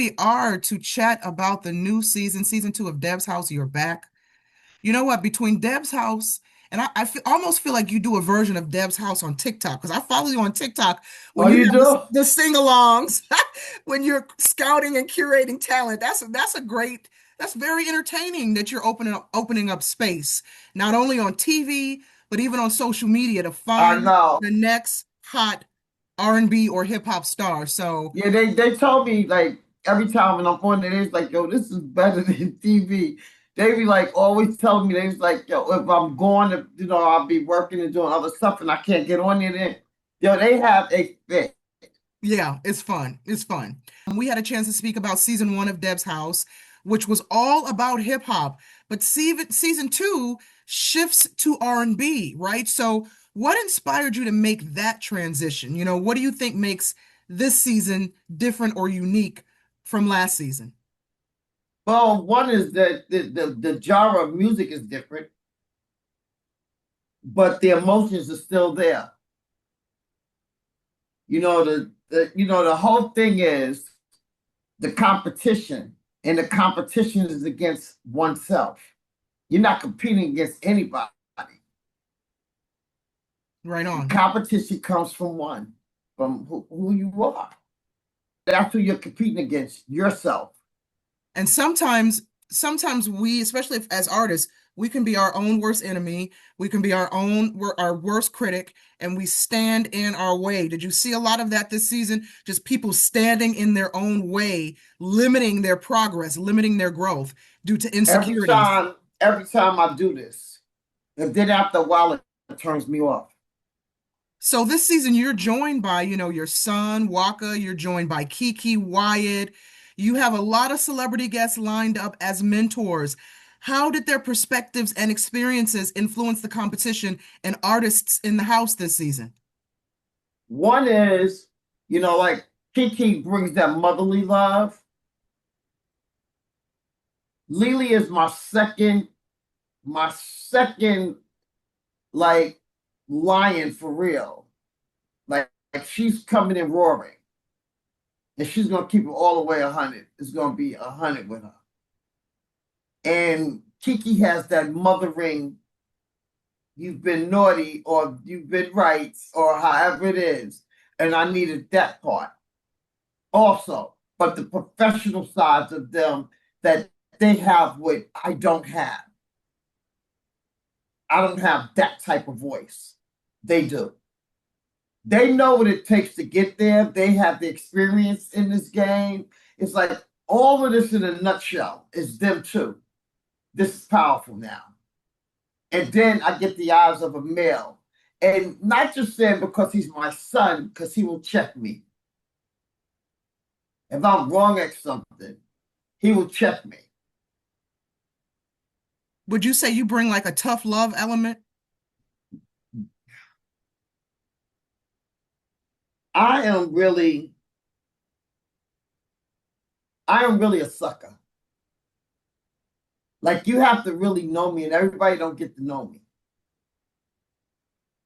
we are to chat about the new season, season two of Deb's House. You're back. You know what? Between Deb's House and almost feel like you do a version of Deb's House on TikTok because I follow you on TikTok when Oh, you you have do? the sing-alongs, when you're scouting and curating talent. That's very entertaining that you're opening up space, not only on TV, but even on social media to I find know. the next hot R&B or hip hop star. So Yeah, they told me like every time when I'm on it, it's like, yo, this is better than TV. They be like always telling me, they was like, yo, if I'm going to, I'll be working and doing other stuff and I can't get on it, then yo, they have a fit. yeah, it's fun. It's fun. We had a chance to speak about season one of Deb's House, which was all about hip hop, but season two shifts to R&B, right? So, what inspired you to make that transition? What do you think makes this season different or unique from last season? Well, one is that the genre of music is different, but the emotions are still there. The whole thing is the competition, and the competition is against oneself. You're not competing against anybody. Right The on. competition comes from one, from who you are. That's who you're competing against, yourself. And sometimes we, especially as artists, we can be our own worst enemy. We can be our worst critic, and we stand in our way. Did you see a lot of that this season? Just people standing in their own way, limiting their progress, limiting their growth due to Every insecurities. time, every time I do this, and then after a while, it turns me off. So this season, you're joined by, your son, Waka. You're joined by Kiki, Wyatt. You have a lot of celebrity guests lined up as mentors. How did their perspectives and experiences influence the competition and artists in the house this season? One is, like Kiki brings that motherly love. Lily is my second like lion for real. Like she's coming in roaring, and she's gonna keep it all the way 100. It's gonna be 100 with her. And Kiki has that mothering. You've been naughty, or you've been right, or however it is. And I needed that part also. But the professional sides of them that they have, what I don't have. I don't have that type of voice. They do. They know what it takes to get there. They have the experience in this game. It's like all of this in a nutshell is them too. This is powerful now. And then I get the eyes of a male. And not just saying because he's my son, because he will check me. If I'm wrong at something, he will check me. Would you say you bring like a tough love element? I am really, I am really a sucker. Like you have to really know me, and everybody don't get to know me.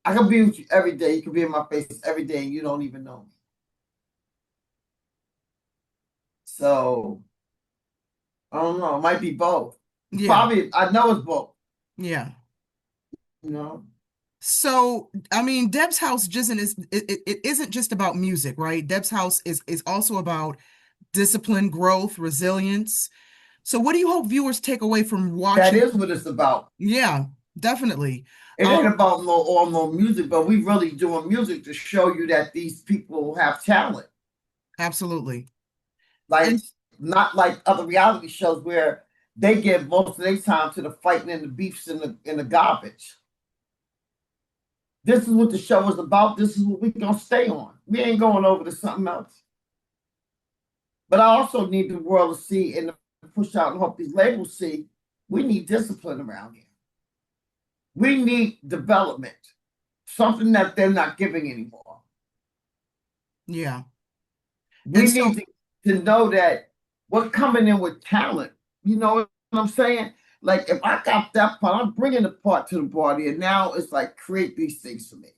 I can be with you every day. You can be in my face every day, and you don't even know me. So I don't know. It might be both. Yeah, Probably, I know it's both. yeah. You know, So, I mean, Deb's House just it isn't just about music, right? Deb's House is also about discipline, growth, resilience. So, what do you hope viewers take away from that watching? is what it's about. Yeah, definitely. It ain't about no music, but we really doing music to show you that these people have talent. Absolutely. Like And not like other reality shows where they give most of their time to the fighting and the beefs and the garbage. This is what the show is about. This is what we're gonna stay on. We ain't going over to something else. But I also need the world to see and to push out and hope these labels see we need discipline around here. We need development, something that they're not giving anymore. yeah. And We so, need to know that we're coming in with talent. You know what I'm saying? Like if I got that part, I'm bringing the part to the party, and now it's like create these things for me.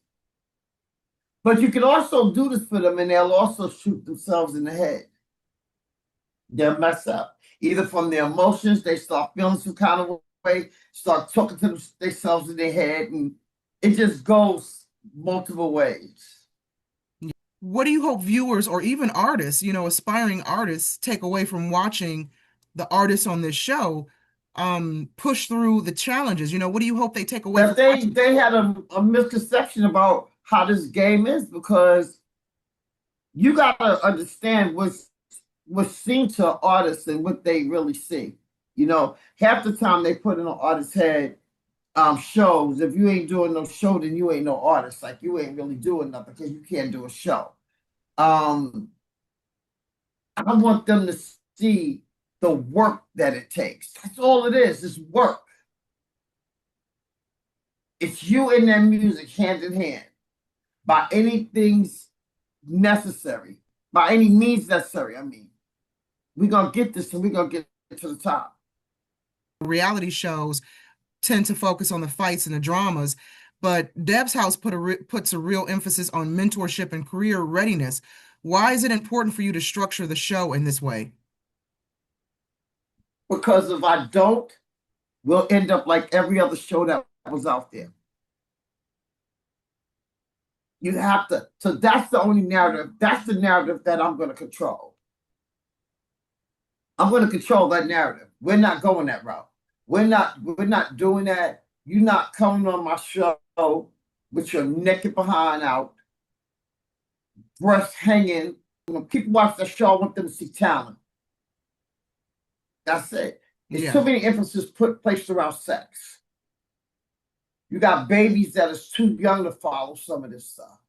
But you can also do this for them, and they'll also shoot themselves in the head. They'll mess up. Either from their emotions, they start feeling some kind of way, start talking to themselves in their head, and it just goes multiple ways. What do you hope viewers or even artists, aspiring artists, take away from watching the artists on this show push through the challenges? What do you hope they take away That from they watching? they had a misconception about how this game is, because you gotta understand what's seen to artists and what they really see. Half the time they put in an artist's head shows. If you ain't doing no show, then you ain't no artist. Like, you ain't really doing nothing because you can't do a show. Um, I want them to see the work that it takes. That's all it is. It's work. It's you and that music hand in hand by anything's necessary, by any means necessary. I mean, we're gonna get this and we're gonna get to the top. Reality shows tend to focus on the fights and the dramas, but Deb's House puts a real emphasis on mentorship and career readiness. Why is it important for you to structure the show in this way? Because if I don't, we'll end up like every other show that was out there. You have to. So that's the only narrative. That's the narrative that I'm going to control. I'm going to control that narrative. We're not going that route. We're not doing that. You're not coming on my show with your naked behind out, breasts hanging. When people watch the show, I want them to see talent. That's it. There's Yeah. too many emphasis placed around sex. You got babies that is too young to follow some of this stuff.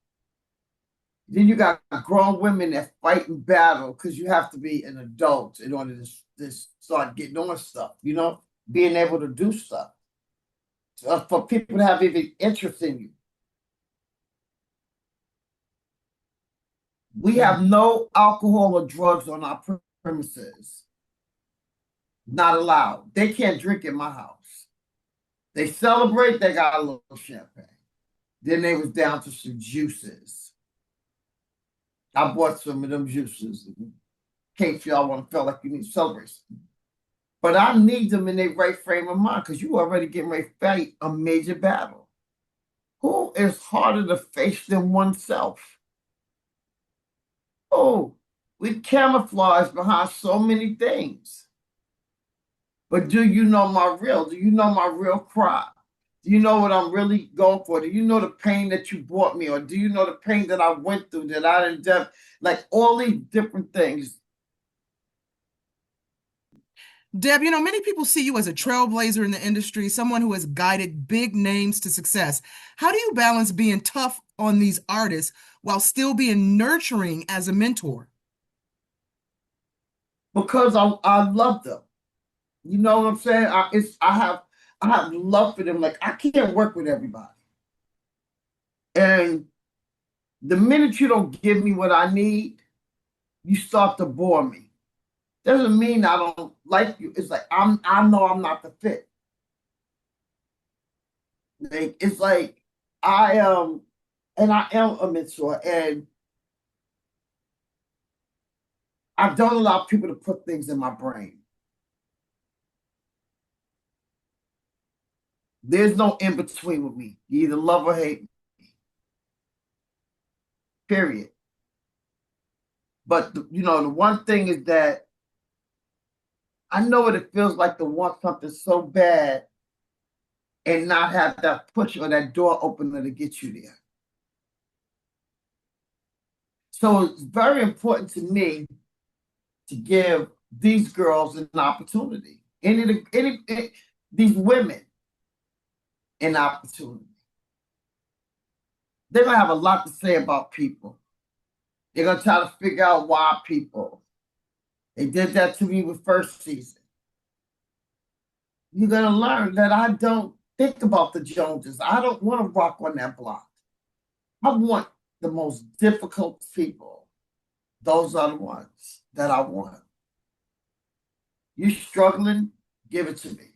Then you got grown women that fight and battle because you have to be an adult in order to start getting on stuff, being able to do stuff. So for people to have even interest in you. We have no alcohol or drugs on our premises. Not allowed. They can't drink in my house. They celebrate, they got a little champagne. Then they was down to some juices. I bought some of them juices in case y'all want to feel like you need to celebrate. But I need them in their right frame of mind, because you already getting ready to fight a major battle. Who is harder to face than oneself? Oh, we camouflage behind so many things. But do you know my real? Do you know my real cry? Do you know what I'm really going for? Do you know the pain that you brought me? Or do you know the pain that I went through, that I didn't, like all these different things? Deb, many people see you as a trailblazer in the industry, someone who has guided big names to success. How do you balance being tough on these artists while still being nurturing as a mentor? Because I love them. You know what I'm saying? I have love for them. Like, I can't work with everybody. And the minute you don't give me what I need, you start to bore me. Doesn't mean I don't like you. It's like I know I'm not the fit. Like, it's like I and I am a mentor, and I don't allow people to put things in my brain. There's no in between with me. You either love or hate me. Period. But the one thing is that I know what it feels like to want something so bad and not have that push or that door opener to get you there. So it's very important to me to give these girls an opportunity. These women an opportunity. They're gonna have a lot to say about people. They're gonna try to figure out why people. They did that to me with first season. You're gonna learn that I don't think about the Joneses. I don't want to rock on that block. I want the most difficult people. Those are the ones that I want. You struggling? Give it to me.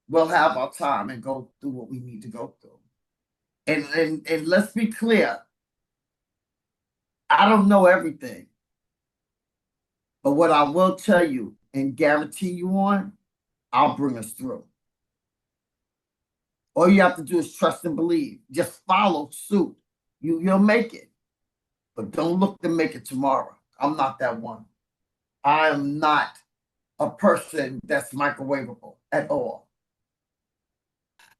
We'll have our time and go through what we need to go through. And let's be clear. I don't know everything. But what I will tell you and guarantee you on, I'll bring us through. All you have to do is trust and believe. Just follow suit. You'll make it. But don't look to make it tomorrow. I'm not that one. I am not a person that's microwavable at all.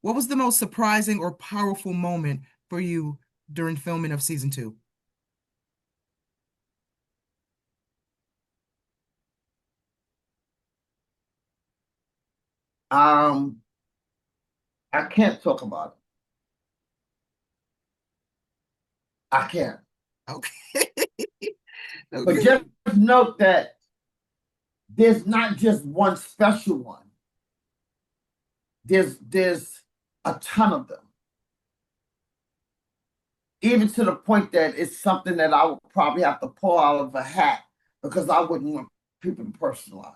What was the most surprising or powerful moment for you during filming of season 2? I can't talk about it. I can't. Okay. But Okay. just note that there's not just one special one. There's a ton of them. Even to the point that it's something that I would probably have to pull out of a hat because I wouldn't want people to personalize.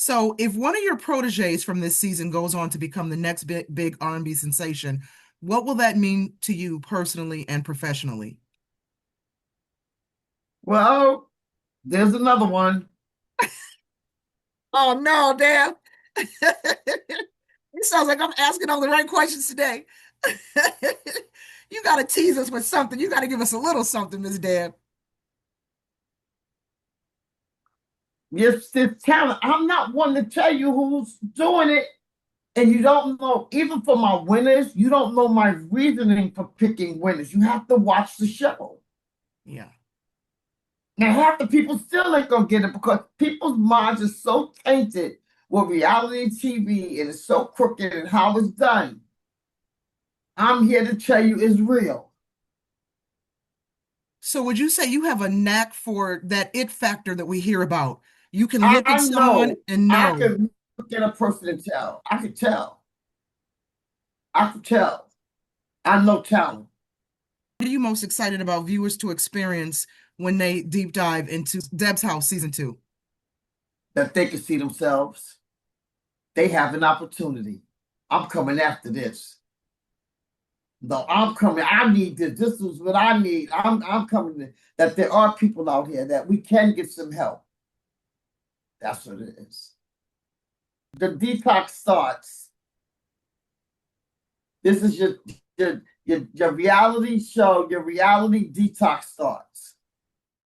So, if one of your proteges from this season goes on to become the next big R&B sensation, what will that mean to you personally and professionally? Well, there's another one. Oh no, Deb. It sounds like I'm asking all the right questions today. You got to tease us with something. You got to give us a little something, Miss Deb. Yes, this talent. I'm not one to tell you who's doing it. And you don't know, even for my winners, you don't know my reasoning for picking winners. You have to watch the show. Yeah. Now, half the people still ain't gonna get it because people's minds are so tainted with reality TV and it's so crooked and how it's done. I'm here to tell you it's real. So would you say you have a knack for that it factor that we hear about? You can look at I someone know and I know. can look at a person and tell. I can tell. I can tell. I know talent. What are you most excited about viewers to experience when they deep dive into Deb's House season 2? That they can see themselves. They have an opportunity. I'm coming after this. No, I'm coming. I need this. This is what I need. I'm coming. That there are people out here that we can get some help. That's what it is. The detox starts. This is your reality show. Your reality detox starts.